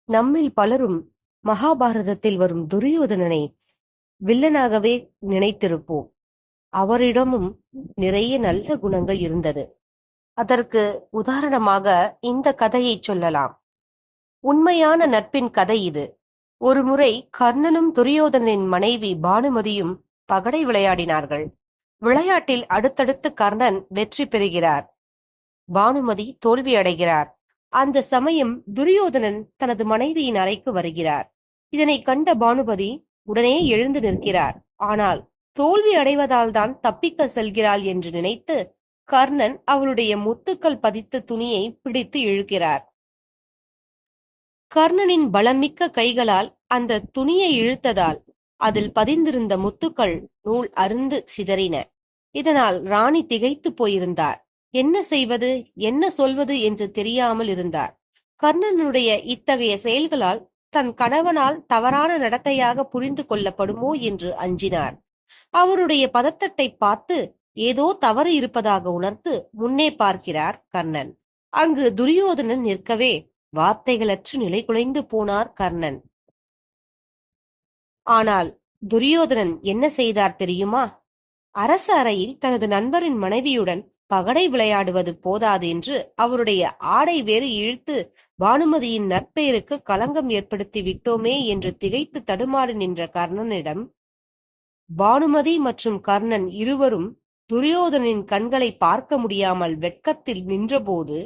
நம்மில் பலரும் மகாபாரதத்தில் வரும் துரியோதனனை வில்லனாகவே நினைத்திருப்போம். அவரிடமும் நிறைய நல்ல குணங்கள் இருந்தது. அதற்கு உதாரணமாக இந்த கதையை சொல்லலாம். உண்மையான நட்பின் கதை இது. ஒருமுறை கர்ணனும் துரியோதனின் மனைவி பானுமதியும் பகடை விளையாடினார்கள். விளையாட்டில் அடுத்தடுத்து கர்ணன் வெற்றி பெறுகிறார், பானுமதி தோல்வி அடைகிறார். அந்த சமயம் துரியோதனன் தனது மனைவியின் அறைக்கு வருகிறார். இதனை கண்ட பானுமதி உடனே எழுந்து நிற்கிறார். ஆனால் தோல்வி அடைவதால் தான் தப்பிக்க செல்கிறாள் என்று நினைத்து கர்ணன் அவளுடைய முத்துக்கள் பதித்த துணியை பிடித்து இழுக்கிறார். கர்ணனின் பலமிக்க கைகளால் அந்த துணியை இழுத்ததால் அதில் பதிந்திருந்த முத்துக்கள் நூல் அருந்து சிதறின. இதனால் ராணி திகைத்து போயிருந்தார். என்ன செய்வது, என்ன சொல்வது என்று தெரியாமல் இருந்தார். கர்ணனுடைய இத்தகைய செயல்களால் தன் கணவனால் தவறான நடத்தையாக புரிந்து கொள்ளப்படுமோ என்று அஞ்சினார். அவருடைய பதட்டத்தை பார்த்து ஏதோ தவறு இருப்பதாக உணர்ந்து முன்னே பார்க்கிறார் கர்ணன். அங்கு துரியோதனன் நிற்கவே வார்த்தைகளற்று நிலை குலைந்து போனார் கர்ணன். ஆனால் துரியோதனன் என்ன செய்தார் தெரியுமா? அரச அறையில் தனது நண்பரின் மனைவியுடன் பகடை விளையாடுவது போதாது என்று அவருடைய ஆடை வேறு இழுத்து பானுமதியின் நற்பெயருக்கு களங்கம் ஏற்படுத்தி விட்டோமே என்று திகைத்து தடுமாறி நின்ற கர்ணனிடம் பானுமதி மற்றும் கர்ணன் இருவரும் துரியோதனின் கண்களை பார்க்க முடியாமல் வெட்கத்தில் நின்றபோது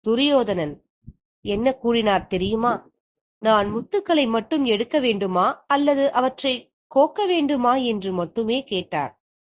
துரியோதனன் என்ன கூறினார் தெரியுமா? நான் முத்துக்களை மட்டும் எடுக்க வேண்டுமா அல்லது அவற்றை கோக்க வேண்டுமா என்று மட்டுமே கேட்டார்.